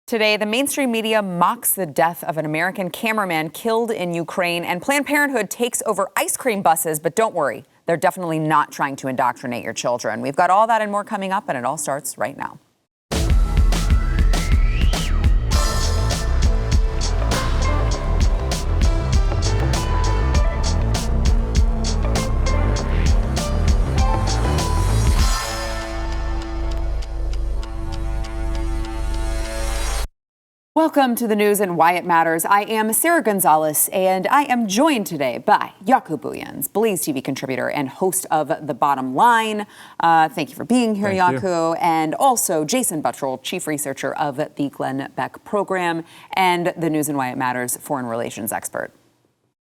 Today, the mainstream media mocks the death of an American cameraman killed in Ukraine, and Planned Parenthood takes over ice cream buses. But don't worry, they're definitely not trying to indoctrinate your children. We've got all that and more coming up, and it all starts right now. Welcome to the news and why it matters. I am Sarah Gonzalez, and I am joined today by Jaco Booyens, BlazeTV contributor and host of The Bottom Line. Thank you for being here, Jaco. And also Jason Buttrell, chief researcher of the Glenn Beck program and the News and Why It Matters foreign relations expert.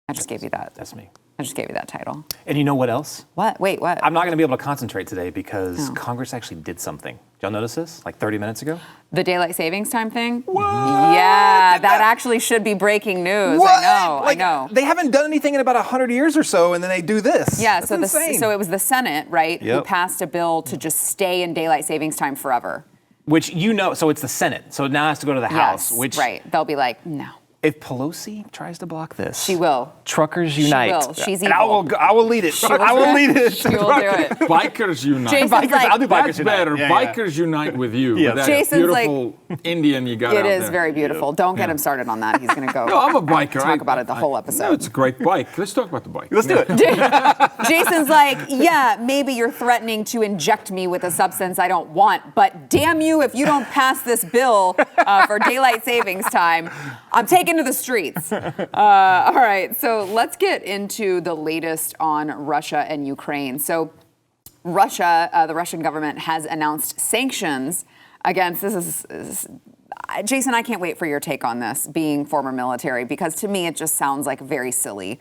I just gave you that. That's me. I just gave you that title. And you know what else? What? Wait, what? I'm not going to be able to concentrate today because Congress actually did something. Did y'all notice this? Like 30 minutes ago? The daylight savings time thing? What? Yeah, that actually should be breaking news. What? I know. They haven't done anything in about 100 years or so, and then they do this. Yeah, That's insane. So it was the Senate, right, who Yep. passed a bill to just stay in daylight savings time forever. Which so it's the Senate. So it now has to go to the House. Yes, Which, right. They'll be like, no. if Pelosi tries to block this, She will. Truckers unite. She will. She's and evil. I will lead it. I will lead it. She will do it. Bikers unite. Jason's Bikers, like, I'll do bikers That's unite. better. Yeah, Bikers unite with you. Yeah. With that Jason's like- beautiful Indian you got It out is there. very beautiful. Don't get him started on that. He's going to go No, I'm a biker. talk about it the whole No, episode. it's a great bike. Let's talk about the bike. Let's do it. Jason's like, yeah, maybe you're threatening to inject me with a substance I don't want, but damn you if you don't pass this bill for daylight savings time, I'm taking to the streets. All right, so let's get into the latest on Russia and Ukraine. So Russia, the Russian government has announced sanctions against, Jason, I can't wait for your take on this, being former military, because to me it just sounds like very silly.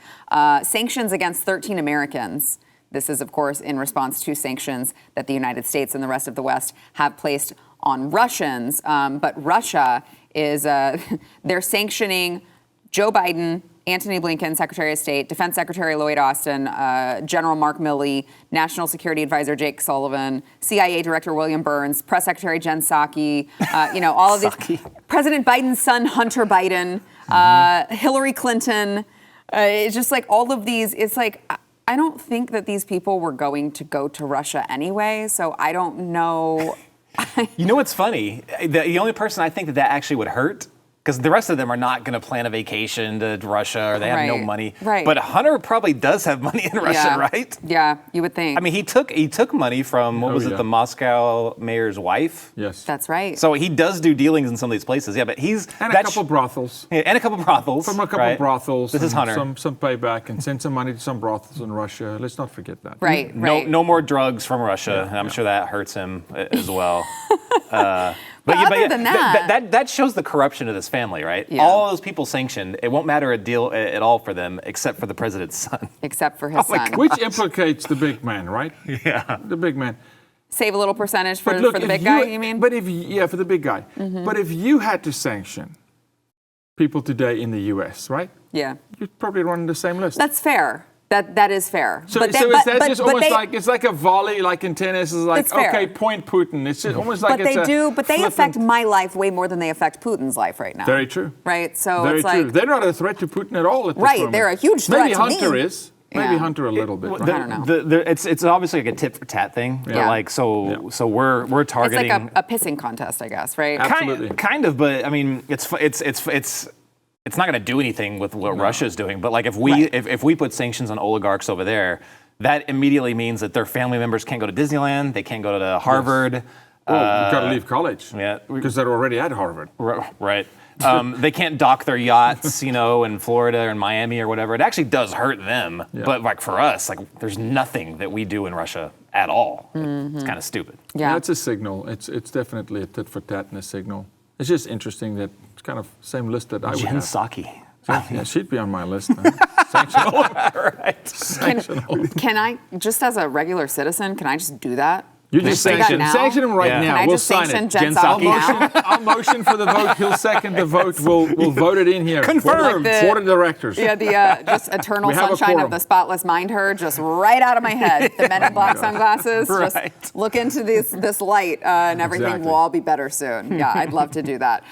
Sanctions against 13 Americans. This is, of course, in response to sanctions that the United States and the rest of the West have placed on Russians. But Russia is, they're sanctioning Joe Biden, Antony Blinken, Secretary of State, Defense Secretary Lloyd Austin, General Mark Milley, National Security Advisor Jake Sullivan, CIA Director William Burns, Press Secretary Jen Psaki, all of these. President Biden's son, Hunter Biden, Hillary Clinton. It's just like all of these. It's like, I don't think that these people were going to go to Russia anyway, so I don't know. You know what's funny? The only person I think that actually would hurt, because the rest of them are not going to plan a vacation to Russia, or they have no money. Right. But Hunter probably does have money in Russia, right? Yeah, you would think. I mean, he took money from, the Moscow mayor's wife? Yes. That's right. So he does do dealings in some of these places. Yeah, but he's... And a couple brothels. Yeah, and a couple brothels. From a couple brothels. This is Hunter. Some payback and send some money to some brothels in Russia. Let's not forget that. Right. No more drugs from Russia. And I'm sure that hurts him as well. But other than that shows the corruption of this family, right? Yeah. All those people sanctioned, it won't matter a deal at all for them, except for the president's son. Except for his son. Which implicates the big man, right? Yeah. The big man. Save a little percentage for But look, the big guy, you mean? But for the big guy. Mm-hmm. But if you had to sanction people today in the U.S., right? Yeah. You'd probably run the same list. That's fair. That is fair. So it's almost like it's like a volley, like in tennis. It's like, okay, point Putin. It's just almost like but they affect my life way more than they affect Putin's life right now. Very true. Right. So Very it's true. like They're not a threat to Putin at all. At this right. moment. They're a huge threat. Maybe to Hunter me. is. Maybe Yeah. Hunter a little bit. Right? I don't know. It's obviously like a tit for tat thing. Yeah. Like so we're targeting. It's like a pissing contest, I guess, right? Absolutely. Kind of, but I mean, it's not going to do anything with what Russia's doing. But like if we put sanctions on oligarchs over there, that immediately means that their family members can't go to Disneyland, they can't go to Harvard. Yes. Well, we've got to leave college. Yeah, because they're already at Harvard. Right. They can't dock their yachts, in Florida or in Miami or whatever. It actually does hurt them. Yeah. But like for us, like there's nothing that we do in Russia at all. Mm-hmm. It's kind of stupid. Yeah, it's a signal. It's definitely a tit for tat and a signal. It's just interesting that it's kind of same list that I would have. Jen Psaki. Yeah, she'd be on my list. Sanctional. Right. Can I, just as a regular citizen, can I just do that? You just sanction him right Yeah. now. Can I We'll just sign sanction it. Jen Jen Psaki Psaki. now? I'll motion for the vote. He'll second the vote. We'll vote it in here. Confirmed. Like the- Board of directors. Yeah, the just eternal We have a sunshine of quorum. the spotless mind her, just right out of my head. The Men in Black sunglasses. Right. Just look into this light, and everything Exactly. will all be better soon. Yeah, I'd love to do that.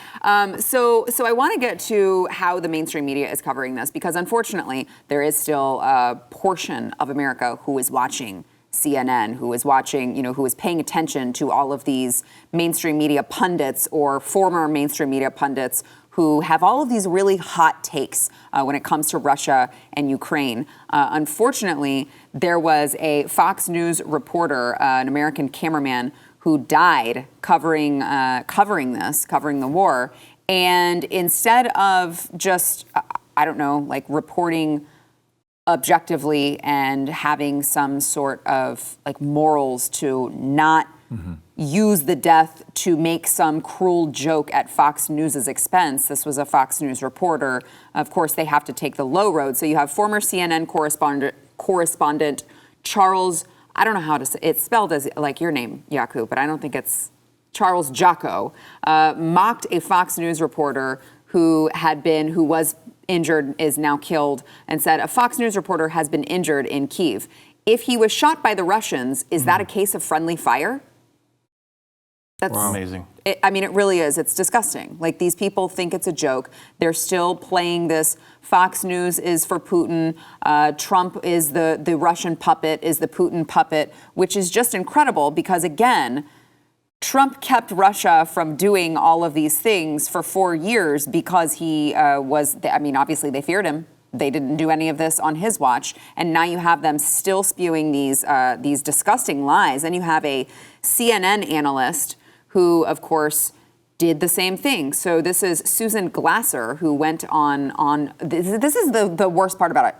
So I want to get to how the mainstream media is covering this, because unfortunately there is still a portion of America who is watching CNN, who is watching, who is paying attention to all of these mainstream media pundits or former mainstream media pundits who have all of these really hot takes when it comes to Russia and Ukraine. Unfortunately, there was a Fox News reporter, an American cameraman, who died covering the war. And instead of just, reporting objectively and having some sort of morals to not use the death to make some cruel joke at Fox News's expense. This was a Fox News reporter. Of course, they have to take the low road. So you have former CNN correspondent Charles, I don't know how to say it's spelled as like your name, Yaku, but I don't think it's Charles Jocko, mocked a Fox News reporter who was injured, is now killed, and said a Fox News reporter has been injured in Kyiv. If he was shot by the Russians, is that a case of friendly fire? That's amazing. It really is. It's disgusting. Like, these people think it's a joke. They're still playing this. Fox News is for Putin. Trump is the Russian puppet, is the Putin puppet, which is just incredible because, again, Trump kept Russia from doing all of these things for 4 years because he obviously they feared him. They didn't do any of this on his watch. And now you have them still spewing these disgusting lies. And you have a CNN analyst who, of course, did the same thing. So this is Susan Glasser, who went on this is the worst part about it.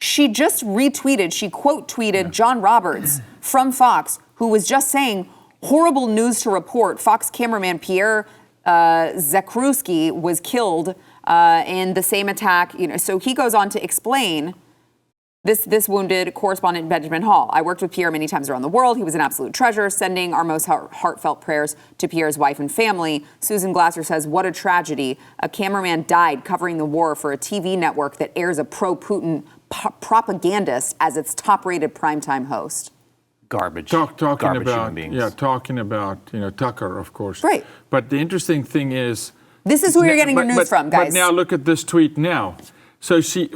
She just retweeted, she quote tweeted John Roberts from Fox, who was just saying, horrible news to report. Fox cameraman Pierre Zakrzewski was killed in the same attack. So he goes on to explain this wounded correspondent Benjamin Hall. I worked with Pierre many times around the world. He was an absolute treasure, sending our most heartfelt prayers to Pierre's wife and family. Susan Glasser says, what a tragedy. A cameraman died covering the war for a TV network that airs a pro-Putin propagandist as its top-rated primetime host. Garbage. Talking human beings. talking about Tucker, of course. Right. But the interesting thing is, this is who you're getting your news from, guys. But now look at this tweet now. So she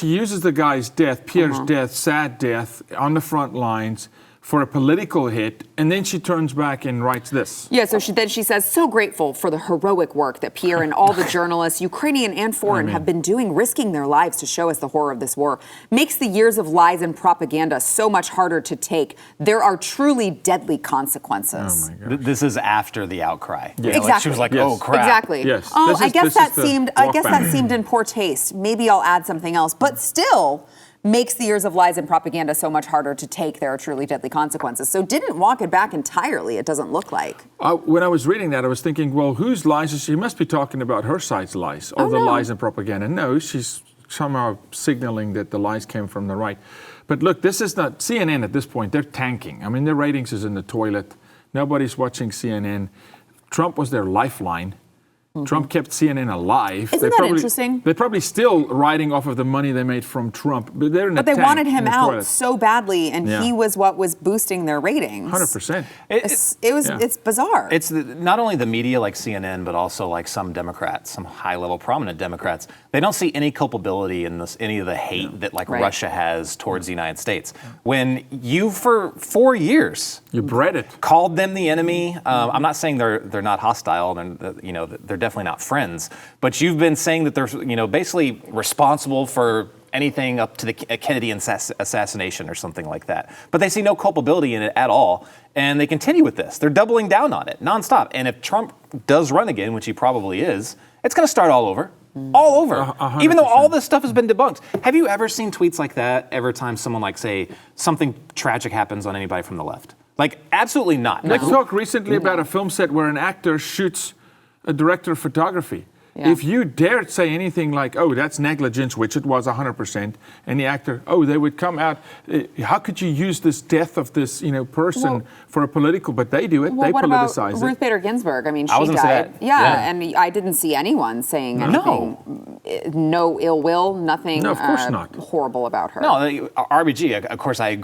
uses the guy's death, Pierre's death, sad death, on the front lines for a political hit, and then she turns back and writes this. Yeah, so she says, so grateful for the heroic work that Pierre and all the journalists, Ukrainian and foreign, have been doing, risking their lives to show us the horror of this war. Makes the years of lies and propaganda so much harder to take. There are truly deadly consequences. Oh my God. This is after the outcry. Yeah. Exactly. She was like, Yes. oh, crap. Exactly. Yes. Oh, This I is guess that the seemed in poor taste. Maybe I'll add something else, but still makes the years of lies and propaganda so much harder to take. There are truly deadly consequences. So didn't walk it back entirely, it doesn't look like. When I was reading that, I was thinking, well, whose lies is she? Must be talking about her side's lies, all the lies and propaganda. No, she's somehow signaling that the lies came from the right. But look, this is not CNN at this point. They're tanking. I mean, their ratings is in the toilet. Nobody's watching CNN. Trump was their lifeline. Trump kept CNN alive. Isn't that interesting? They're probably still riding off of the money they made from Trump, but they're in But the they tank, wanted him in the out toilet. so badly, and Yeah. he was what was boosting their ratings. 100%. It's bizarre. It's not only the media like CNN, but also like some Democrats, some high-level prominent Democrats. They don't see any culpability in any of the hate that Russia has towards the United States. When you, for 4 years, You bred it. called them the enemy. I'm not saying they're not hostile. They're definitely not friends. But you've been saying that they're basically responsible for anything up to the Kennedy assassination or something like that. But they see no culpability in it at all, and they continue with this. They're doubling down on it nonstop. And if Trump does run again, which he probably is, it's going to start all over. All over. 100%. Even though all this stuff has been debunked. Have you ever seen tweets like that every time someone say something tragic happens on anybody from the left? Absolutely not. Let's talk recently about a film set where an actor shoots a director of photography. If you dared say anything like, oh, that's negligence, which it was 100%, and the actor, oh, they would come out, how could you use this death of this person for a political, but they do it, they politicize it. Ruth Bader Ginsburg, I mean, I was she gonna say died. that. Yeah, and I didn't see anyone saying anything, no ill will, nothing No, of course not. horrible about her. No, RBG, of course, I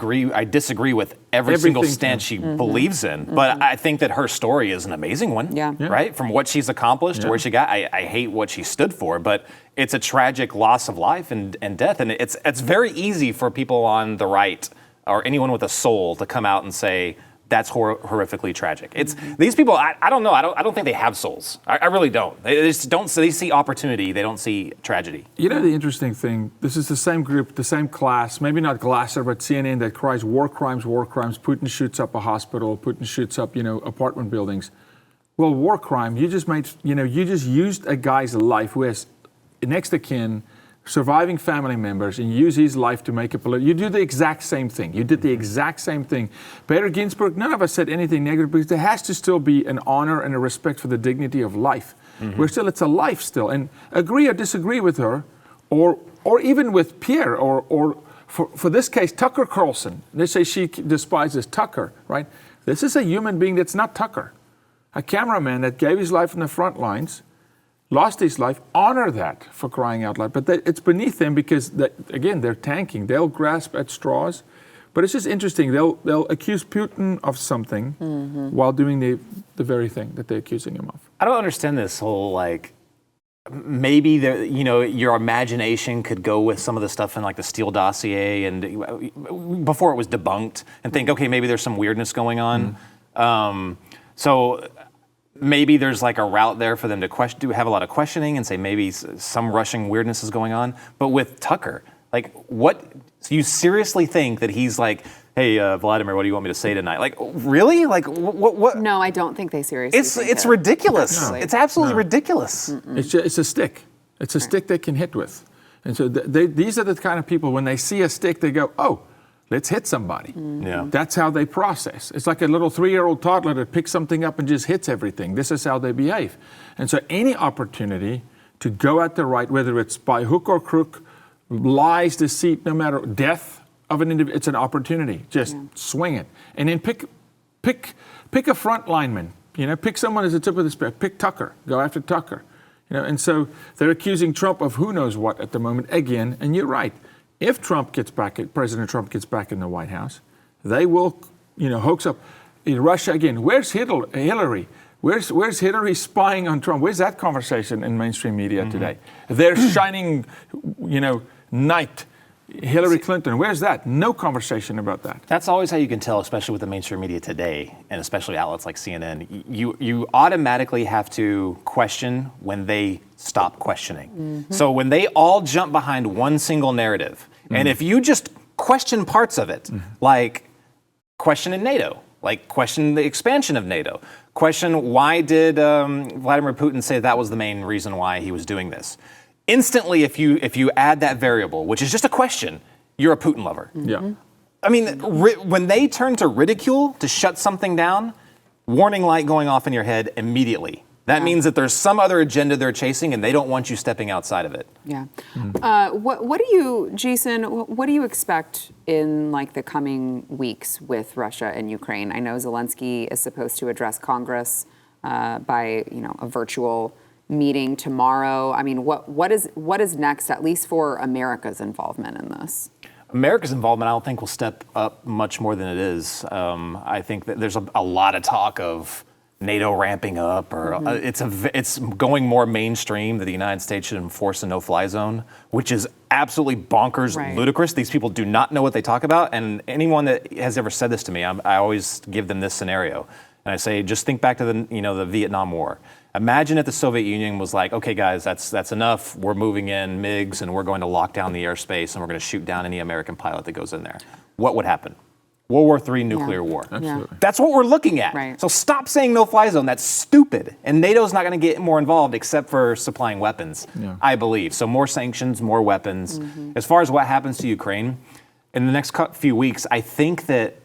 disagree with every single stance she believes in, but I think that her story is an amazing one, right? From what she's accomplished to where she got, I hate what she stood for, but it's a tragic loss of life and death, and it's very easy for people on the right or anyone with a soul to come out and say, that's horrifically tragic. It's these people. I don't know. I don't think they have souls. I really don't. They just don't. So they see opportunity. They don't see tragedy. You know the interesting thing. This is the same group, the same class. Maybe not Glasser, but CNN that cries war crimes, war crimes. Putin shoots up a hospital. Putin shoots up apartment buildings. Well, war crime. You just used a guy's life who has next of kin, surviving family members, and use his life to make a political. You do the exact same thing. You did the exact same thing. Bader Ginsburg, none of us said anything negative because there has to still be an honor and a respect for the dignity of life. It's a life still. And agree or disagree with her, or even with Pierre, or for this case, Tucker Carlson. They say she despises Tucker, right? This is a human being that's not Tucker. A cameraman that gave his life in the front lines, lost his life, honor that, for crying out loud. But it's beneath them because, they're tanking. They'll grasp at straws. But it's just interesting. They'll accuse Putin of something while doing the very thing that they're accusing him of. I don't understand this whole, maybe your imagination could go with some of the stuff in the Steele dossier and before it was debunked and think, okay, maybe there's some weirdness going on. So maybe there's a route there for them to have a lot of questioning and say maybe some Russian weirdness is going on. But with Tucker, what? So you seriously think that he's hey, Vladimir, what do you want me to say tonight? Really? What? No, I don't think they seriously think It's ridiculous. No. It's absolutely ridiculous. It's a stick. It's a stick they can hit with. And so these are the kind of people, when they see a stick, they go, oh, let's hit somebody. Yeah. That's how they process. It's like a little 3-year-old toddler that picks something up and just hits everything. This is how they behave. And so any opportunity to go at the right, whether it's by hook or crook, lies, deceit, no matter, death of an individual, it's an opportunity. Just swing it. And then pick a front lineman. Pick someone as the tip of the spear. Pick Tucker. Go after Tucker. And so they're accusing Trump of who knows what at the moment again. And you're right. If President Trump gets back in the White House, they will, hoax up in Russia again. Where's Hillary? Where's Hillary spying on Trump? Where's that conversation in mainstream media today? They're shining, knight Hillary Clinton. Where's that? No conversation about that. That's always how you can tell, especially with the mainstream media today, and especially outlets like CNN. You automatically have to question when they stop questioning. So when they all jump behind one single narrative, and if you just question parts of it, like questioning NATO, question the expansion of NATO, question why did Vladimir Putin say that was the main reason why he was doing this. Instantly, if you add that variable, which is just a question, you're a Putin lover. Yeah. I mean, when they turn to ridicule to shut something down, warning light going off in your head immediately. That means that there's some other agenda they're chasing, and they don't want you stepping outside of it. Yeah. What do you, Jason? What do you expect in the coming weeks with Russia and Ukraine? I know Zelensky is supposed to address Congress by a virtual meeting tomorrow. I mean, what is next, at least for America's involvement in this? America's involvement, I don't think, will step up much more than it is. I think that there's a lot of talk of NATO ramping up, or it's going more mainstream that the United States should enforce a no-fly zone, which is absolutely bonkers, ludicrous. These people do not know what they talk about, and anyone that has ever said this to me, I always give them this scenario, and I say, just think back to the Vietnam War. Imagine if the Soviet Union was like, okay, guys, that's enough. We're moving in MiGs, and we're going to lock down the airspace, and we're going to shoot down any American pilot that goes in there. What would happen? World War III, nuclear war. Absolutely. That's what we're looking at. Right. So stop saying no-fly zone. That's stupid. And NATO's not going to get more involved except for supplying weapons, I believe. So more sanctions, more weapons. As far as what happens to Ukraine, in the next few weeks, I think that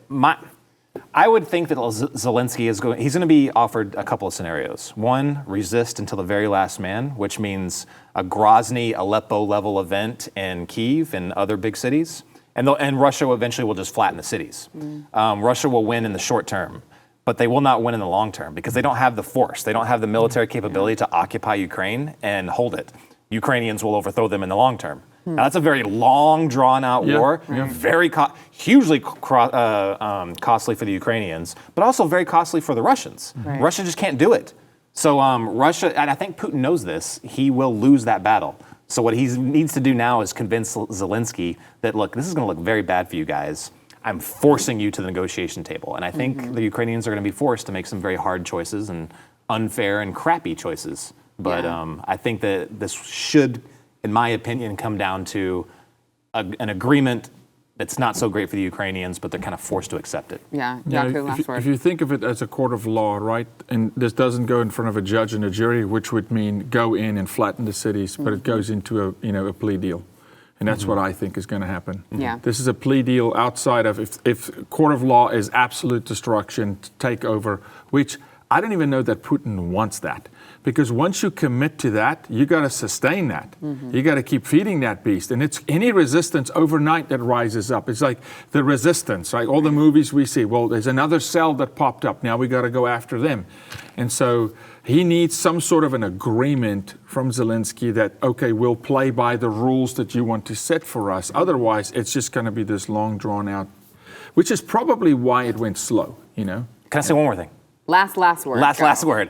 I would think that Zelensky he's going to be offered a couple of scenarios. One, resist until the very last man, which means a Grozny, Aleppo level event in Kyiv and other big cities. And Russia eventually will just flatten the cities. Russia will win in the short term, but they will not win in the long term because they don't have the force. They don't have the military capability to occupy Ukraine and hold it. Ukrainians will overthrow them in the long term. Now, that's a very long, drawn-out war, very hugely costly for the Ukrainians, but also very costly for the Russians. Russia just can't do it. So Russia, and I think Putin knows this, he will lose that battle. So what he needs to do now is convince Zelensky that, look, this is going to look very bad for you guys. I'm forcing you to the negotiation table. And I think the Ukrainians are going to be forced to make some very hard choices and unfair and crappy choices. But I think that this should, in my opinion, come down to an agreement that's not so great for the Ukrainians, but they're kind of forced to accept it. If you think of it as a court of law, right, and this doesn't go in front of a judge and a jury, which would mean go in and flatten the cities, but it goes into a plea deal. And that's what I think is going to happen. This is a plea deal outside of, if court of law is absolute destruction, take over, which I don't even know that Putin wants that. Because once you commit to that, you got to sustain that. You got to keep feeding that beast. And it's any resistance overnight that rises up. It's like the Resistance, right? All the movies we see. Well, there's another cell that popped up. Now we got to go after them. And so he needs some sort of an agreement from Zelensky that, okay, we'll play by the rules that you want to set for us. Otherwise, it's just going to be this long drawn out, which is probably why it went slow, Can I say one more thing? Last word. Last word.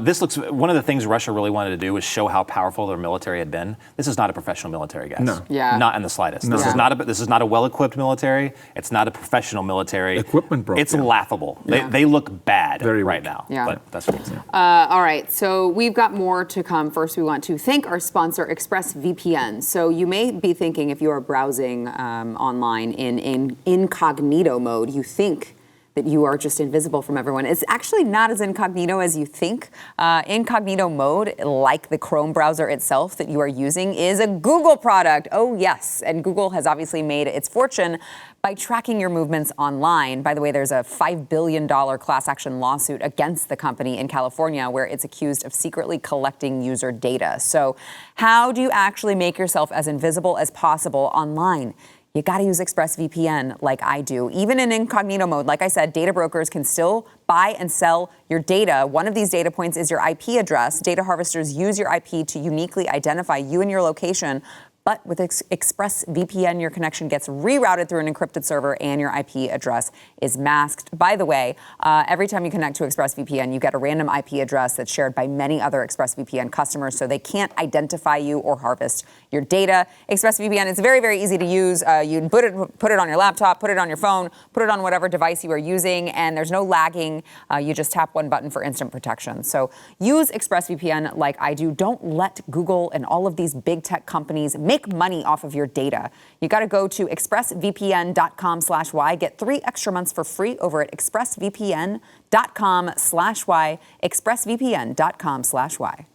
This looks. One of the things Russia really wanted to do was show how powerful their military had been. This is not a professional military, guys. No. Not in the slightest. No. This is not a well-equipped military. It's not a professional military. Equipment broke. It's laughable. They look bad right now. Yeah. But that's what it's. All right. So we've got more to come. First, we want to thank our sponsor, ExpressVPN. So you may be thinking, if you are browsing online in incognito mode, you think that you are just invisible from everyone. It's actually not as incognito as you think. Incognito mode, like the Chrome browser itself that you are using, is a Google product. Oh, yes. And Google has obviously made its fortune by tracking your movements online. By the way, there's a $5 billion class action lawsuit against the company in California where it's accused of secretly collecting user data. So how do you actually make yourself as invisible as possible online? You got to use ExpressVPN like I do. Even in incognito mode, like I said, data brokers can still buy and sell your data. One of these data points is your IP address. Data harvesters use your IP to uniquely identify you and your location. But with ExpressVPN, your connection gets rerouted through an encrypted server and your IP address is masked. By the way, every time you connect to ExpressVPN, you get a random IP address that's shared by many other ExpressVPN customers, so they can't identify you or harvest your data. ExpressVPN is very, very easy to use. You put it on your laptop, put it on your phone, put it on whatever device you are using, and there's no lagging. You just tap one button for instant protection. So use ExpressVPN like I do. Don't let Google and all of these big tech companies make money off of your data. You got to go to expressvpn.com/y. Get 3 extra months for free over at expressvpn.com/y. expressvpn.com/y.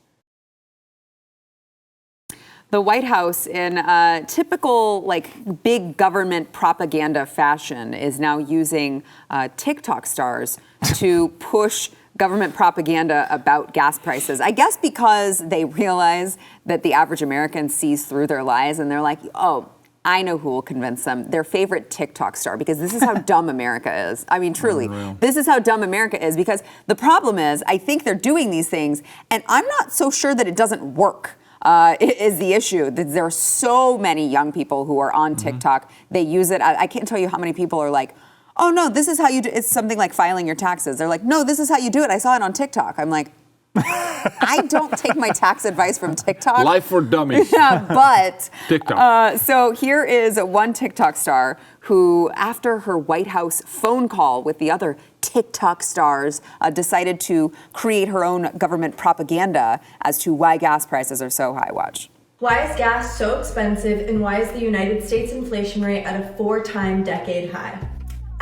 The White House, in typical big government propaganda fashion, is now using TikTok stars to push government propaganda about gas prices. I guess because they realize that the average American sees through their lies and they're like, oh, I know who will convince them. Their favorite TikTok star, because this is how dumb America is. I mean, truly, this is how dumb America is, because the problem is, I think they're doing these things, and I'm not so sure that it doesn't work. Is the issue. There are so many young people who are on TikTok. They use it. I can't tell you how many people are like, oh, no, this is how you do it. It's something like filing your taxes. They're like, no, this is how you do it. I saw it on TikTok. I'm like, I don't take my tax advice from TikTok. Life for dummies. Yeah, but TikTok. So here is one TikTok star who, after her White House phone call with the other TikTok stars, decided to create her own government propaganda as to why gas prices are so high. Watch. Why is gas so expensive, and why is the United States inflation rate at a 4-time decade high?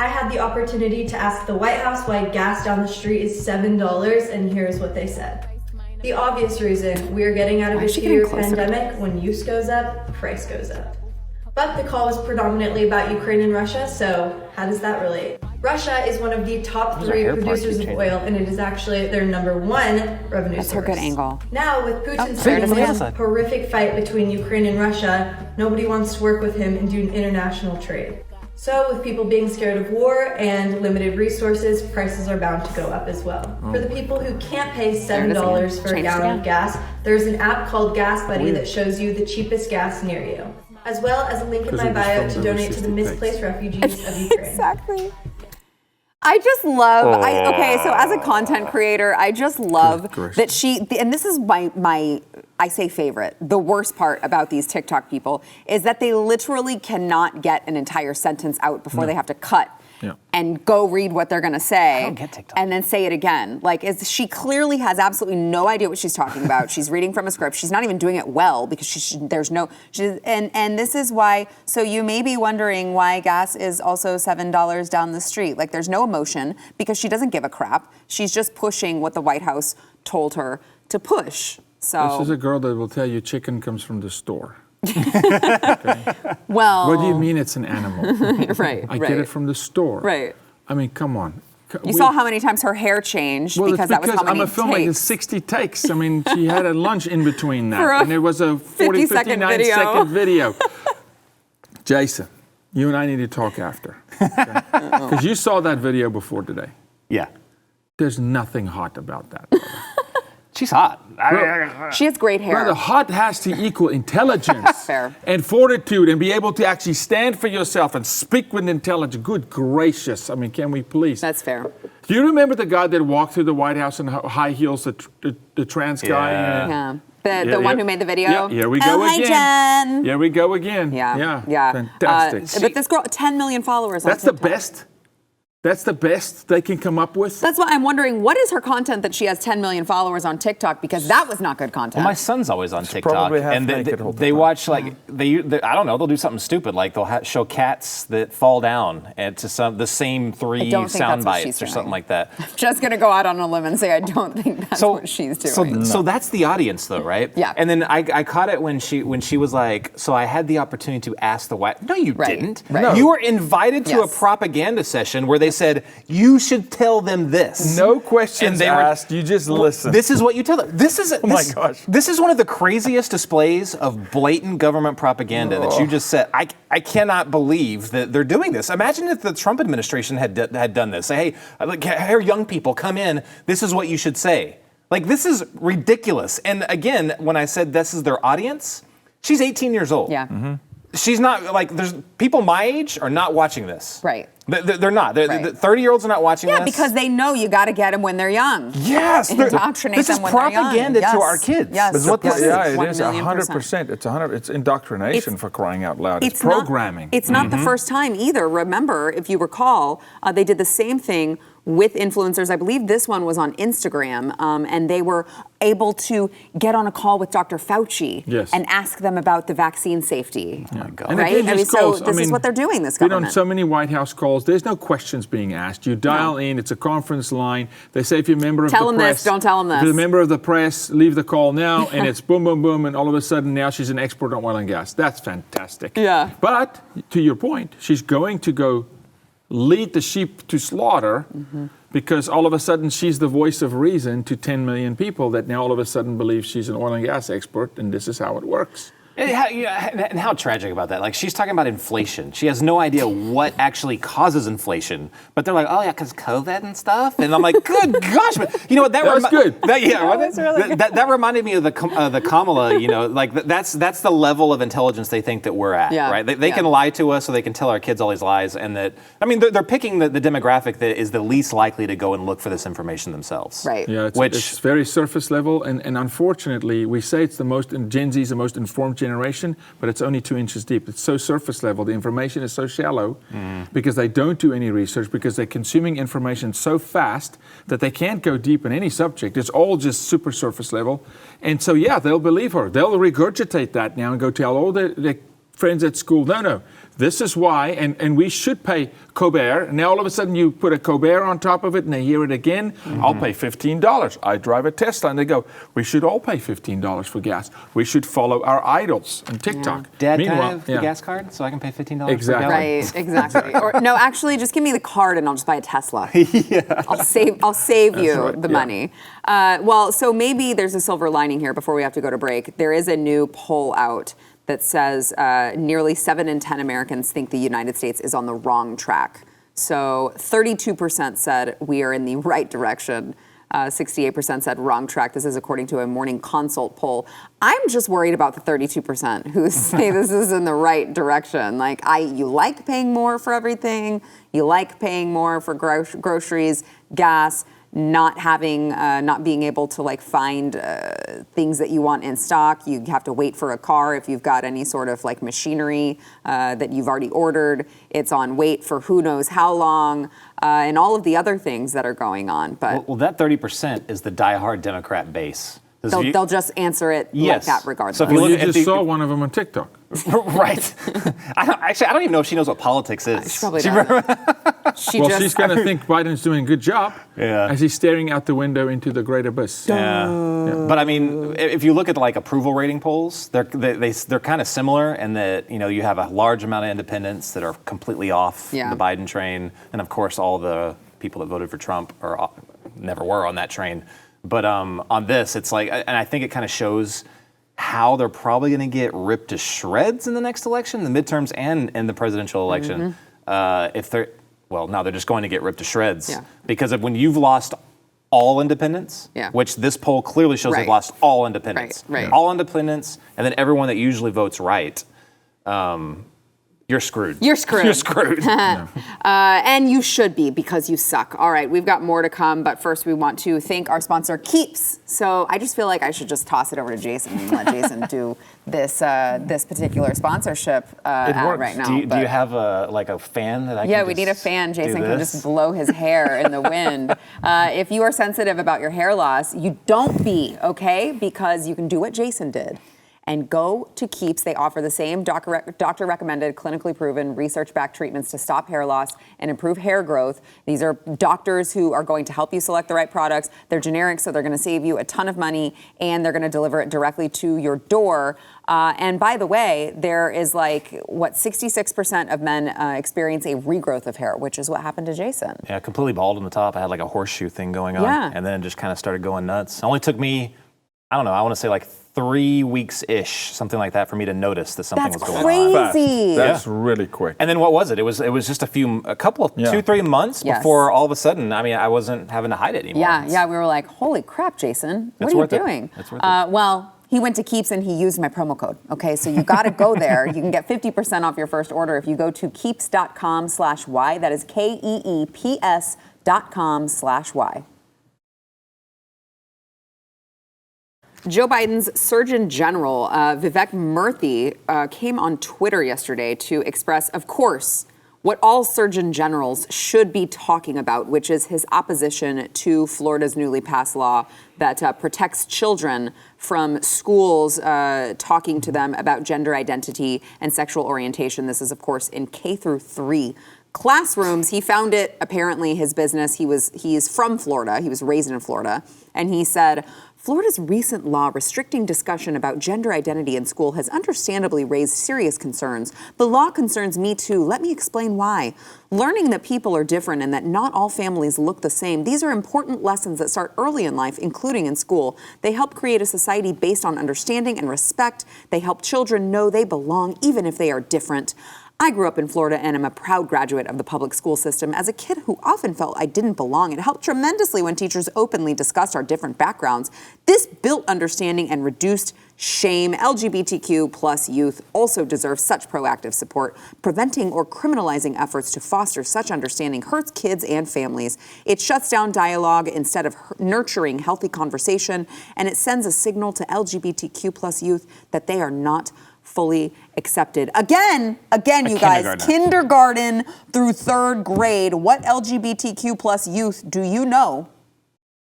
I had the opportunity to ask the White House why gas down the street is $7, and here's what they said. The obvious reason: we are getting out of a 2-year pandemic. When use goes up, price goes up. But the call was predominantly about Ukraine and Russia, so how does that relate? Russia is one of the top Those are 3 hair parts producers you of changed. oil, and it is actually their #1 revenue That's source. her good angle. Now, with Putin's fair to seemingly say. horrific fight between Ukraine and Russia, nobody wants to work with him and do international trade. So, with people being scared of war and limited resources, prices are bound to go up as well. For the people who can't pay $7 for a Changed gallon again. of gas, there's an app called Gas Buddy that shows you the cheapest gas near you, as well as a link in Because my it was bio from to the donate to the resistant misplaced takes. refugees of Ukraine. Exactly. I just love, okay, so as a content creator, I just love Good gracious. that she, and this is my, I say favorite, the worst part about these TikTok people is that they literally cannot get an entire sentence out before they have to cut Yeah. and go read what they're gonna say don't get TikTok. and then say it again. Like, she clearly has absolutely no idea what she's talking about. She's reading from a script. She's not even doing it well because and this is why, so you may be wondering why gas is also $7 down the street. Like, there's no emotion because she doesn't give a crap. She's just pushing what the White House told her to push. So, This is a girl that will tell you chicken comes from the store. well, What do you mean it's an animal? right, I right, get it from the store. right. I mean, come on. You saw how many times her hair changed Well, because it's that was how many I'm a filmmaker, takes. 60 takes. I mean, she had a lunch in between that. For a And it was a 40, 50-second 59-second video. Jason, you and I need to talk after. Because you saw that video before today. Yeah. There's nothing hot about that. She's hot. She has great hair. Brother, hot has to equal intelligence Fair. and fortitude and be able to actually stand for yourself and speak with intelligence. Good gracious. I mean, can we please? That's fair. Do you remember the guy that walked through the White House in high heels, the trans guy? Yeah. The one who made the video. Yeah, here we go Hi, again. Jen. Here we go again. Yeah. Fantastic. But this girl, 10 million followers on That's the TikTok. best. That's the best they can come up with. That's why I'm wondering, what is her content that she has 10 million followers on TikTok? Because that was not good content. Well, my son's always on TikTok, probably half and naked all the they time. watch like they I don't know, they'll do something stupid like they'll show cats that fall down and to the same 3 don't think sound that's what bites she's or doing. something like that. Just going to go out on a limb and say I don't think that's what she's doing. So that's the audience, though, right? Yeah. And then I caught it when she was like, so I had the opportunity to ask the White. No, you Right, didn't. right. No. You were invited to a Yes. propaganda session where they said you should tell them this. No questions And they were- asked. You just listen. This is what you tell them. This is my gosh. This is one of the craziest displays of blatant government propaganda that you just said. I cannot believe that they're doing this. Imagine if the Trump administration had done this. Say, hey, look, here, young people, come in. This is what you should say. Like, this is ridiculous. And again, when I said this is their audience, she's 18 years old. Yeah. Mm-hmm. She's not, like, there's people my age are not watching this. Right. They're not. Right. 30-year-olds are not watching Yeah, this. because they know you got to get them when they're young. Yes, Indoctrinate this is them when they're young. propaganda to Yes. our kids. Yes. Is what this Yeah, is. it 1 is million 100%. It's indoctrination for crying out loud. It's not- programming. It's not the first time either. Remember, if you recall, they did the same thing with influencers. I believe this one was on Instagram, and they were able to get on a call with Dr. Fauci Yes. and ask them about the vaccine safety. Oh my God. And Right? again, I mean, these so calls, this is what they're doing, this Been government. on so many White House calls. There's no questions being asked. You dial in. It's a conference line. They say if you're a member of Tell the them press, this, don't tell them If this. you're a member of the press, leave the call now. And it's boom, boom, boom, and all of a sudden now she's an expert on oil and gas. That's fantastic. Yeah. But to your point, she's going to go lead the sheep to slaughter. Because all of a sudden she's the voice of reason to 10 million people that now all of a sudden believe she's an oil and gas expert, and this is how it works. And how tragic about that? Like, she's talking about inflation. She has no idea what actually causes inflation. But they're like, oh, yeah, because COVID and stuff. And I'm like, good gosh. But you know what? That was good. That reminded me of the Kamala, you know, like that's the level of intelligence they think that we're at, Yeah. right? They can lie to us, so they can tell our kids all these lies. And that, I mean, they're picking the demographic that is the least likely to go and look for this information themselves. Right. Yeah, it's very surface level, and unfortunately, we say it's Gen Z is the most informed generation, but it's only 2 inches deep. It's so surface level. The information is so shallow because they don't do any research, because they're consuming information so fast that they can't go deep in any subject. It's all just super surface level. And so, yeah, they'll believe her. They'll regurgitate that now and go tell all the friends at school, no, this is why, and we should pay Colbert. And now all of a sudden you put a Colbert on top of it and they hear it again. I'll pay $15. I drive a Tesla, and they go, we should all pay $15 for gas. We should follow our idols on TikTok. Dad, can I have the gas card so I can pay $15 Exactly. for gas? Right, exactly. Or no, actually, just give me the card and I'll just buy a Tesla. I'll save you the money. Well, so maybe there's a silver lining here before we have to go to break. There is a new poll out that says nearly 7 in 10 Americans think the United States is on the wrong track. So 32% said we are in the right direction. 68% said wrong track. This is according to a Morning Consult poll. I'm just worried about the 32% who say this is in the right direction. Like, you like paying more for everything. You like paying more for groceries, gas, not being able to like find things that you want in stock. You have to wait for a car if you've got any sort of like machinery that you've already ordered. It's on wait for who knows how long, and all of the other things that are going on. But well, that 30% is the diehard Democrat base. They'll just answer it like that regardless. So if Well, you just saw one of them on TikTok. Right. I don't even know if she knows what politics is. She probably doesn't. She's going to think Biden's doing a good job as he's staring out the window into the great abyss. Yeah. But I mean, if you look at like approval rating polls, they're kind of similar in that, you have a large amount of independents that are completely off the Biden train. And of course, all the people that voted for Trump never were on that train. But on this, it's like, and I think it kind of shows how they're probably going to get ripped to shreds in the next election, the midterms and in the presidential election. Now they're just going to get ripped to shreds because when you've lost all independents, which this poll clearly shows they've lost all independents, all independents, and then everyone that usually votes right. You're screwed. You're screwed. You're screwed. And you should be because you suck. All right, we've got more to come, but first we want to thank our sponsor, Keeps. So I just feel like I should just toss it over to Jason and let Jason do this particular sponsorship right now. Do you have a fan that I can we need a fan. Jason can just blow his hair in the wind. If you are sensitive about your hair loss, you don't be, okay? Because you can do what Jason did and go to Keeps. They offer the same doctor-recommended, clinically proven, research-backed treatments to stop hair loss and improve hair growth. These are doctors who are going to help you select the right products. They're generic, so they're going to save you a ton of money, and they're going to deliver it directly to your door. And by the way, there is 66% of men experience a regrowth of hair, which is what happened to Jason. Yeah, completely bald on the top. I had like a horseshoe thing going on, and then it just kind of started going nuts. It only took me, I want to say 3 weeks-ish, something like that, for me to notice that something was going on. That's crazy. That's really quick. And then what was it? It was just a couple of 2-3 months before all of a sudden, I wasn't having to hide it anymore. Yeah, we were like, holy crap, Jason, what are you doing? It's worth it. Well, he went to Keeps and he used my promo code. Okay, so you got to go there. You can get 50% off your first order if you go to keeps.com/Y. That is KEEPS.com/Y. Joe Biden's Surgeon General, Vivek Murthy, came on Twitter yesterday to express, of course, what all Surgeon Generals should be talking about, which is his opposition to Florida's newly passed law that protects children from schools talking to them about gender identity and sexual orientation. This is, of course, in K through 3 classrooms. He found it apparently his business. He is from Florida. He was raised in Florida. And he said, Florida's recent law restricting discussion about gender identity in school has understandably raised serious concerns. The law concerns me too. Let me explain why. Learning that people are different and that not all families look the same. These are important lessons that start early in life, including in school. They help create a society based on understanding and respect. They help children know they belong even if they are different. I grew up in Florida and am a proud graduate of the public school system. As a kid who often felt I didn't belong, it helped tremendously when teachers openly discussed our different backgrounds. This built understanding and reduced shame. LGBTQ plus youth also deserve such proactive support. Preventing or criminalizing efforts to foster such understanding hurts kids and families. It shuts down dialogue instead of nurturing healthy conversation, and it sends a signal to LGBTQ plus youth that they are not fully accepted. Again, you guys, kindergarten through 3rd grade. What LGBTQ plus youth do you know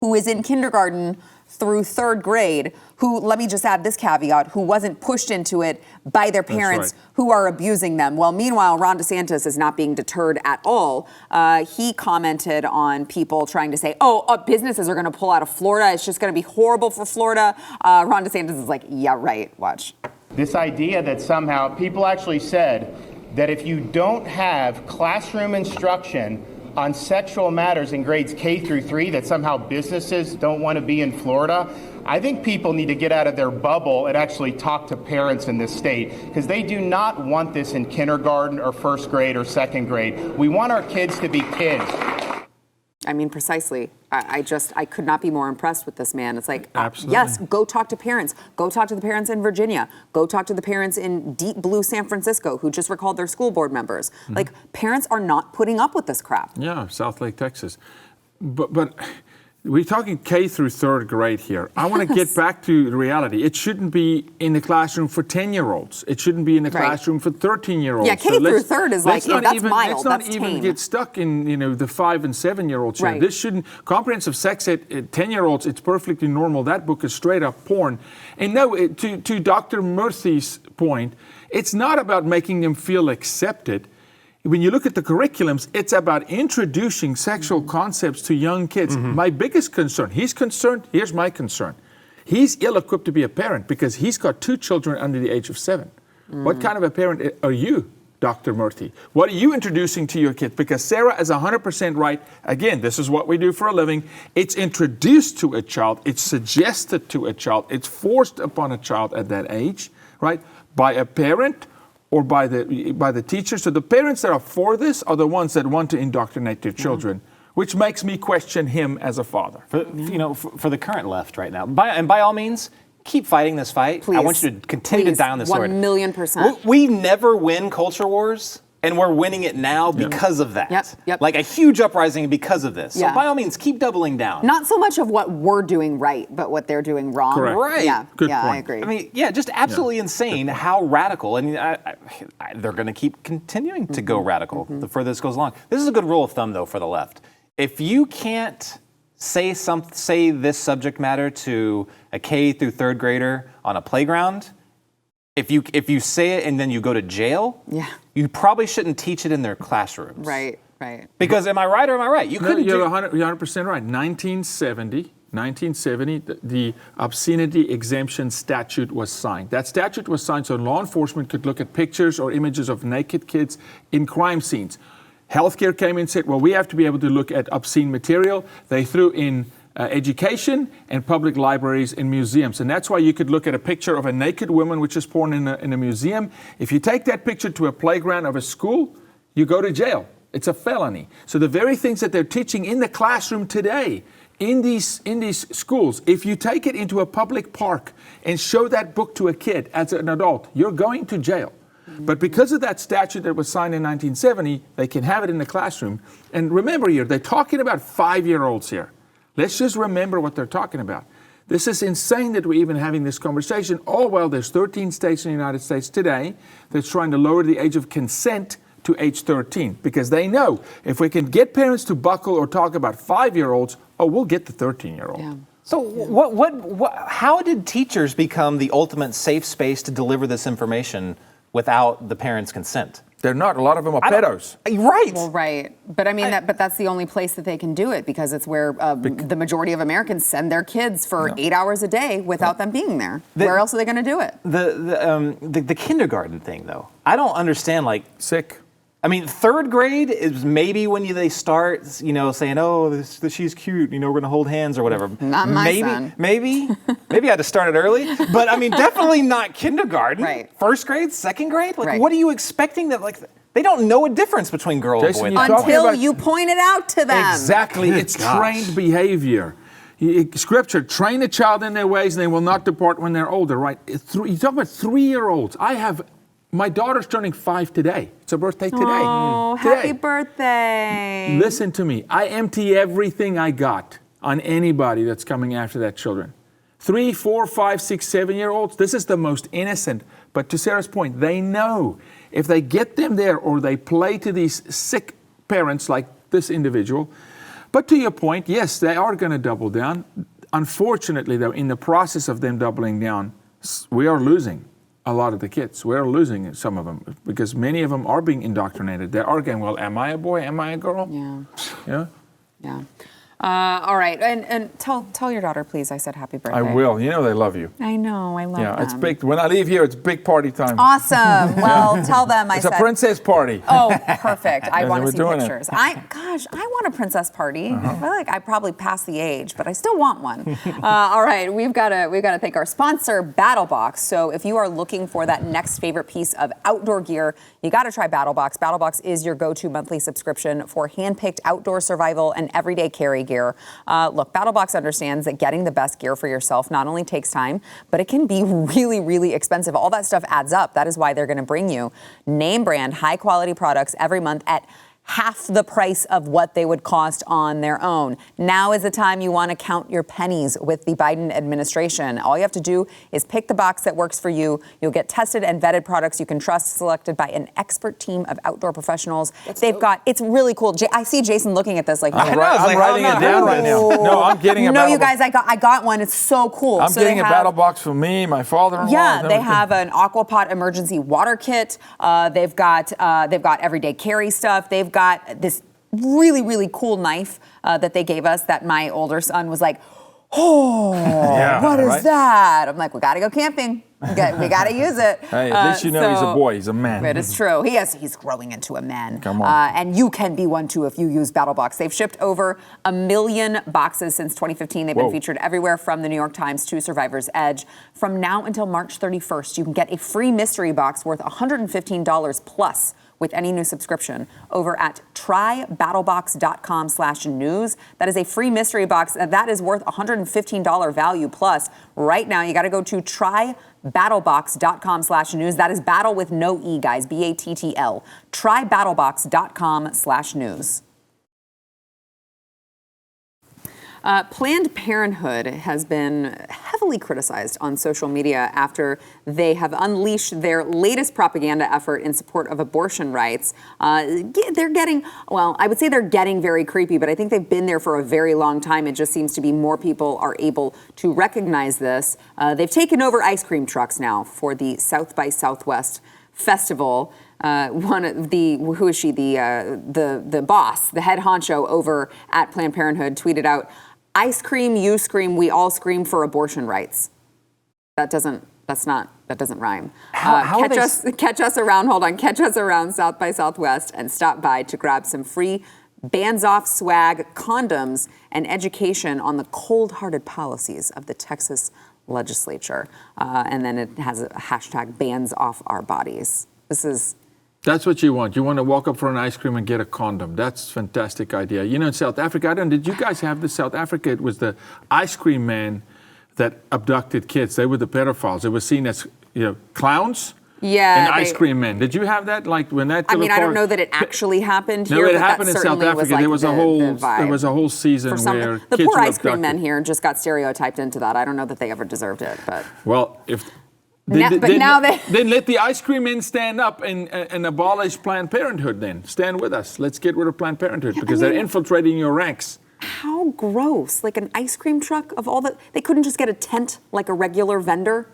who is in kindergarten through third grade who, let me just add this caveat, who wasn't pushed into it by their parents who are abusing them. Well, meanwhile, Ron DeSantis is not being deterred at all. He commented on people trying to say, businesses are going to pull out of Florida. It's just going to be horrible for Florida. Ron DeSantis is like, yeah, right, watch. This idea that somehow people actually said that if you don't have classroom instruction on sexual matters in grades K through 3, that somehow businesses don't want to be in Florida. I think people need to get out of their bubble and actually talk to parents in this state, because they do not want this in kindergarten or first grade or second grade. We want our kids to be kids. I mean, precisely. I could not be more impressed with this man. It's like, Absolutely. yes, go talk to parents. Go talk to the parents in Virginia. Go talk to the parents in deep blue San Francisco who just recalled their school board members. Like, parents are not putting up with this crap. Yeah, South Lake, Texas. But we're talking K through third grade here. I want to get back to the reality. It shouldn't be in the classroom for 10-year-olds. It shouldn't be in the classroom for 13-year-olds. Yeah, K through third is like, that's mild, Let's not even get stuck in, the 5 and 7-year-olds. Right. This shouldn't, comprehensive sex at 10-year-olds, it's perfectly normal. That book is straight up porn. And no, to Dr. Murthy's point, it's not about making them feel accepted. When you look at the curriculums, it's about introducing sexual concepts to young kids. My biggest concern, he's concerned, here's my concern. He's ill-equipped to be a parent because he's got 2 children under the age of 7. What kind of a parent are you, Dr. Murthy? What are you introducing to your kids? Because Sarah is 100% right. Again, this is what we do for a living. It's introduced to a child. It's suggested to a child. It's forced upon a child at that age, right? By a parent or by the teacher. So the parents that are for this are the ones that want to indoctrinate their children, which makes me question him as a father. For the current left right now, by all means, keep fighting this fight. Please. I want you to continue to die on this sword. 1,000,000%. We never win culture wars, and we're winning it now because of that. Yep. Like a huge uprising because of this. So Yeah. by all means, keep doubling down. Not so much of what we're doing right, but what they're doing wrong. Correct. Right. Yeah, Good I point. agree. I mean, just absolutely insane how radical. I mean, they're going to keep continuing to go radical the further this goes along. This is a good rule of thumb, though, for the left. If you can't say this subject matter to a K through third grader on a playground, if you say it and then you go to jail, you probably shouldn't teach it in their classrooms. Right. Because am I right or am I right? You couldn't. You're 100% right. 1970, the obscenity exemption statute was signed. That statute was signed so law enforcement could look at pictures or images of naked kids in crime scenes. Healthcare came in and said, well, we have to be able to look at obscene material. They threw in education and public libraries and museums. And that's why you could look at a picture of a naked woman, which is porn in a museum. If you take that picture to a playground of a school, you go to jail. It's a felony. So the very things that they're teaching in the classroom today, in these schools, if you take it into a public park and show that book to a kid as an adult, you're going to jail. But because of that statute that was signed in 1970, they can have it in the classroom. And remember here, they're talking about 5-year-olds here. Let's just remember what they're talking about. This is insane that we're even having this conversation. All while there's 13 states in the United States today that's trying to lower the age of consent to age 13, because they know if we can get parents to buckle or talk about 5-year-olds, we'll get the 13-year-old. Yeah. So how did teachers become the ultimate safe space to deliver this information without the parents' consent? They're not. A lot of them are pedos. Right. Well, right. But I mean, but that's the only place that they can do it, because it's where the majority of Americans send their kids for 8 hours a day without them being there. Where else are they going to do it? The kindergarten thing, though, I don't understand. Like, Sick. I mean, third grade is maybe when they start, saying, "Oh, she's cute. We're going to hold hands or whatever." Not my son. Maybe I had to start it early. But I mean, definitely not kindergarten. Right. First grade, second grade. Like, Right. what are you expecting that they don't know a difference between girl Jason, and you boy? talking Until about- you point it out to them. Exactly. It's trained behavior. Scripture, train a child in their ways and they will not depart when they're older, right? You talk about 3-year-olds. My daughter's turning 5 today. It's her birthday today. Oh, happy birthday. Listen to me. I empty everything I got on anybody that's coming after that children. 3, 4, 5, 6, 7-year-olds, this is the most innocent. But to Sarah's point, they know if they get them there or they play to these sick parents like this individual. But to your point, yes, they are going to double down. unfortunately, though, in the process of them doubling down, we are losing a lot of the kids. We're losing some of them because many of them are being indoctrinated. They are going, well, am I a boy? Am I a girl? Yeah. Yeah. Yeah. All right. And tell your daughter, please, I said happy birthday. I will. You know they love you. I know. I love them. Yeah, it's big. When I leave here, it's big party time. Awesome. Well, tell them It's a princess party. Oh, perfect. I want to we're see doing it. pictures. I want a princess party. I feel like I probably passed the age, but I still want one. All right, we've got to thank our sponsor, BattleBox. So if you are looking for that next favorite piece of outdoor gear, you got to try BattleBox. BattleBox is your go-to monthly subscription for hand-picked outdoor survival and everyday carry gear. Look, BattleBox understands that getting the best gear for yourself not only takes time, but it can be really, really expensive. All that stuff adds up. That is why they're going to bring you name brand, high quality products every month at half the price of what they would cost on their own. Now is the time you want to count your pennies with the Biden administration. All you have to do is pick the box that works for you. You'll get tested and vetted products you can trust, selected by an expert team of outdoor professionals. It's really cool. I see Jason looking at this like, I'm writing it down right now. No, I'm getting a No, BattleBox. you guys, I got one. It's so cool. I'm getting a BattleBox for me, my father-in-law. Yeah, they have an Aquapot emergency water kit. They've got everyday carry stuff. They've got this really, really cool knife that they gave us that my older son was like, oh, yeah, what is right? that? I'm like, we got to go camping. We got to use it. Hey, at least you know he's a boy. He's a man. It is true. He's growing into a man. Come on. And you can be one too if you use BattleBox. They've shipped over 1 million boxes since 2015. They've been featured everywhere from the New York Times to Survivor's Edge. From now until March 31st, you can get a free mystery box worth $115 plus with any new subscription over at trybattlebox.com/news. That is a free mystery box that is worth $115 value plus. Right now, you got to go to trybattlebox.com/news. That is battle with no E, guys, BATTL. Trybattlebox.com/news. Planned Parenthood has been heavily criticized on social media after they have unleashed their latest propaganda effort in support of abortion rights. They're getting very creepy, but I think they've been there for a very long time. It just seems to be more people are able to recognize this. They've taken over ice cream trucks now for the South by Southwest Festival. One of the boss, the head honcho over at Planned Parenthood tweeted out, "Ice cream, you scream, we all scream for abortion rights." That doesn't rhyme. Catch us around South by Southwest and stop by to grab some free bands off swag, condoms, and education on the cold-hearted policies of the Texas legislature. And then it has a hashtag bans off our bodies. That's what you want. You want to walk up for an ice cream and get a condom. That's a fantastic idea. You know, in South Africa, did you guys have this? South Africa, it was the ice cream man that abducted kids. They were the pedophiles. They were seen as, clowns. Yeah, and ice cream men. Did you have that? Like when that? I don't know that it actually happened here. No, it but happened in South Africa. Like there was a whole season where the kids poor were ice cream abducted. men here just got stereotyped into that. I don't know that they ever deserved it, but Then now they let the ice cream men stand up and abolish Planned Parenthood. Then stand with us. Let's get rid of Planned Parenthood because they're infiltrating your ranks. How gross! Like an ice cream truck of all that. They couldn't just get a tent like a regular vendor.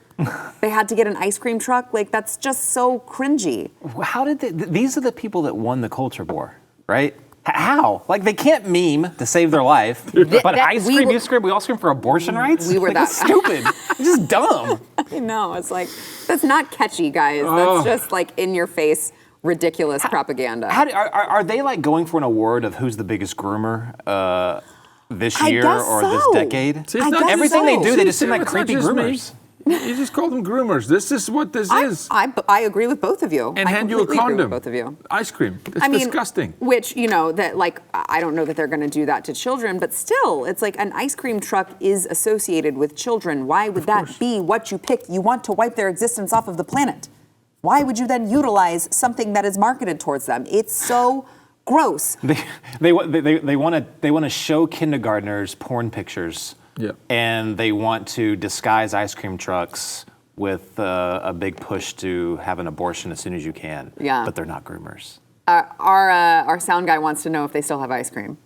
They had to get an ice cream truck. Like that's just so cringy. How did these are the people that won the culture war, right? How? Like they can't meme to save their life, but ice cream, you scream, we all scream for abortion rights? We were That's stupid. It's just dumb. I know. It's like, that's not catchy, guys. That's just like in your face, ridiculous propaganda. Are they like going for an award of who's the biggest groomer this year or this decade? See, everything they do, they just seem like creepy groomers. You just call them groomers. This is what this is. I agree with both of you. And hand you a condom. Both of you. Ice cream. It's disgusting. Which, that like, I don't know that they're going to do that to children, but still, it's like an ice cream truck is associated with children. Why would that be what you pick? You want to wipe their existence off of the planet. Why would you then utilize something that is marketed towards them? It's so gross. They want to show kindergartners porn pictures. Yeah. And they want to disguise ice cream trucks with a big push to have an abortion as soon as you can. Yeah. But they're not groomers. Our sound guy wants to know if they still have ice cream.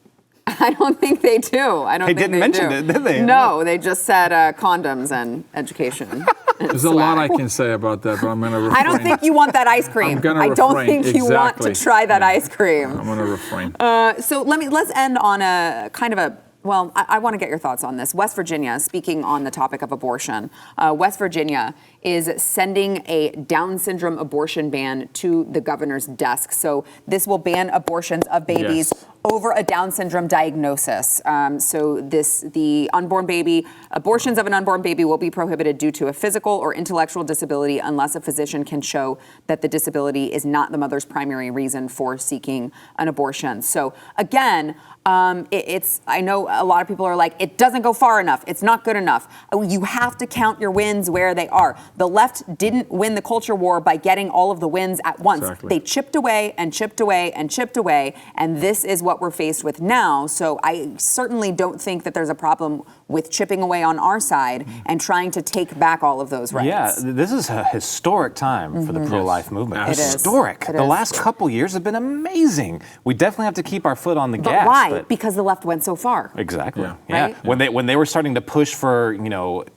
I don't think they do. I don't They think didn't they mention do. it, did they? No, they just said condoms and education. There's a lot I can say about that, but I'm going to refrain. I don't think you want that ice cream. I'm gonna I don't refrain. think you want to Exactly. try that ice cream. I'm going to refrain. So let's end on a kind of a, well, I want to get your thoughts on this. West Virginia, speaking on the topic of abortion, West Virginia is sending a Down syndrome abortion ban to the governor's desk. So this will ban abortions of babies over a Down syndrome diagnosis. The unborn baby, abortions of an unborn baby will be prohibited due to a physical or intellectual disability unless a physician can show that the disability is not the mother's primary reason for seeking an abortion. So again, I know a lot of people are like, it doesn't go far enough. It's not good enough. You have to count your wins where they are. The left didn't win the culture war by getting all of the wins at once. Exactly. They chipped away and chipped away and chipped away, and this is what we're faced with now. So I certainly don't think that there's a problem with chipping away on our side and trying to take back all of those rights. Yeah, this is a historic time for the pro-life movement. It is. Historic. It The is. last couple years have been amazing. We definitely have to keep our foot on the But gas. why? Because the left went so far. Exactly. Yeah. Yeah. Right? When they were starting to push for,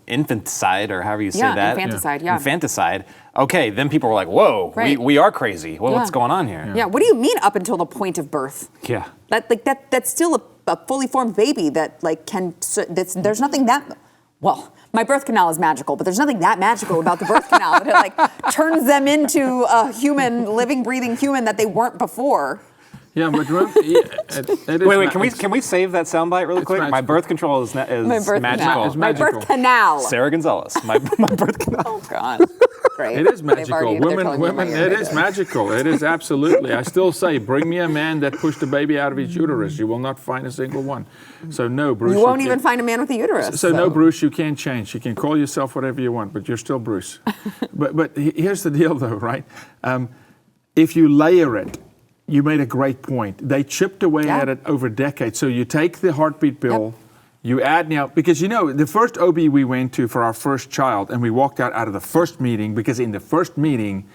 infanticide or however you say Yeah, that. infanticide, yeah. Infanticide. Okay, then people were like, whoa, Right. we are crazy. Well, Yeah. what's going on here? Yeah, what do you mean up until the point of birth? Yeah. That's still a fully formed baby that there's nothing that, well, my birth canal is magical, but there's nothing that magical about the birth canal that it turns them into a human, living, breathing human that they weren't before. Yeah, but remember, it is Wait, can we save that soundbite really quick? My magical. birth control is My birth magical. canal. It's My magical. birth canal. Sarah Gonzalez, my birth canal. Oh God. Great. It is They've magical. already- they're telling me Women, my it ear is big. magical. It is absolutely. I still say, bring me a man that pushed a baby out of his uterus. You will not find a single one. So no, Bruce. You won't can't- even find a man with a uterus. So no, Bruce, you can't change. You can call yourself whatever you want, but you're still Bruce. but here's the deal, though, right? If you layer it, you made a great point. They chipped away Yeah. at it over decades. So you take the heartbeat bill, you add now, because the first OB we went to for our first child, and we walked out of the first meeting, because in the first meeting,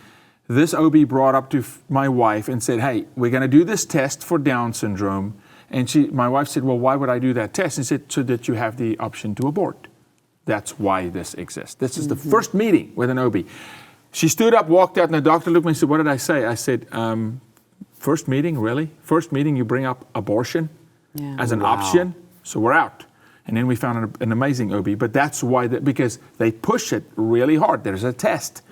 this OB brought up to my wife and said, hey, we're going to do this test for Down syndrome. And my wife said, well, why would I do that test? And said, so that you have the option to abort. That's why this exists. This is the first meeting with an OB. She stood up, walked out, and the doctor looked at me and said, what did I say? I said, first meeting, really? First meeting, you bring up abortion as an option? So we're out. And then we found an amazing OB. But that's why, because they push it really hard. There's a test.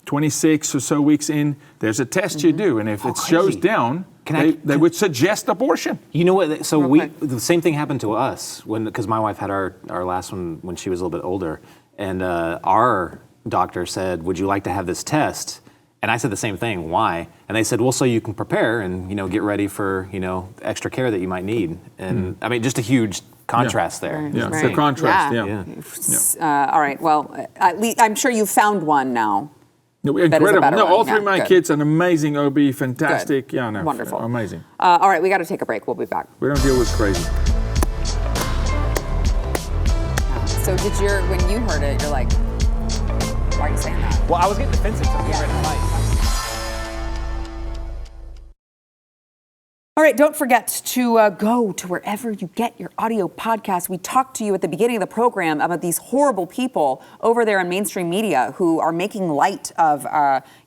26 or so weeks in, there's a test you do. And if it shows crazy. down, they would suggest abortion. You know what? So Okay. the same thing happened to us because my wife had our last one when she was a little bit older, and our doctor said, "Would you like to have this test?" And I said the same thing. Why? And they said, "Well, so you can prepare and get ready for extra care that you might need." And I mean, just a huge contrast there. Right. Yeah, Right. the contrast, Yeah. yeah. All right. Well, at least I'm sure you found one now. No, That is a incredible. better No, one. all three Yeah, of my good. kids, an amazing OB, fantastic. Good. Yeah, no, Wonderful. amazing. All right, we got to take a break. We'll be back. We don't deal with crazy. So when you heard it, you're like, why are you saying that? Well, I was getting defensive. So I'm getting ready to fight. All right, don't forget to go to wherever you get your audio podcast. We talked to you at the beginning of the program about these horrible people over there in mainstream media who are making light of,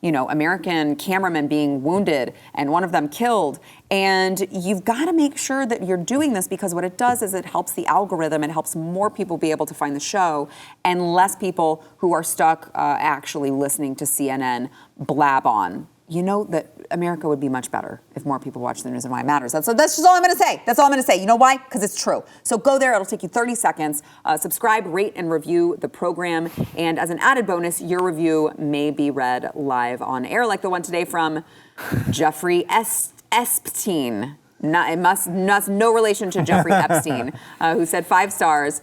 American cameramen being wounded and one of them killed. And you've got to make sure that you're doing this because what it does is it helps the algorithm. It helps more people be able to find the show and less people who are stuck actually listening to CNN blab on. You know that America would be much better if more people watch the news and why it matters. That's just all I'm going to say. That's all I'm going to say. You know why? Because it's true. So go there. It'll take you 30 seconds. Subscribe, rate, and review the program. And as an added bonus, your review may be read live on air, like the one today from Jeffrey Epstein. No relation to Jeffrey Epstein, who said 5 stars.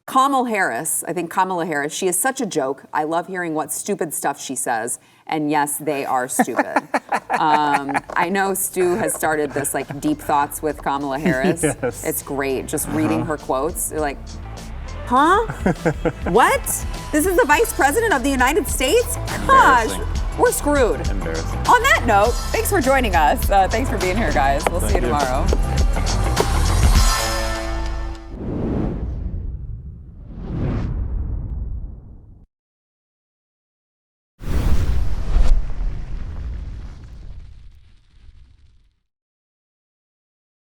Kamala Harris, she is such a joke. I love hearing what stupid stuff she says. And yes, they are stupid. I know Stu has started this deep thoughts with Kamala Harris. Yes. It's great, just reading her quotes. You're like, huh? What? This is the Vice President of the United States? Gosh, we're screwed. Embarrassing. On that note, thanks for joining us. Thanks for being here, guys. We'll see you tomorrow.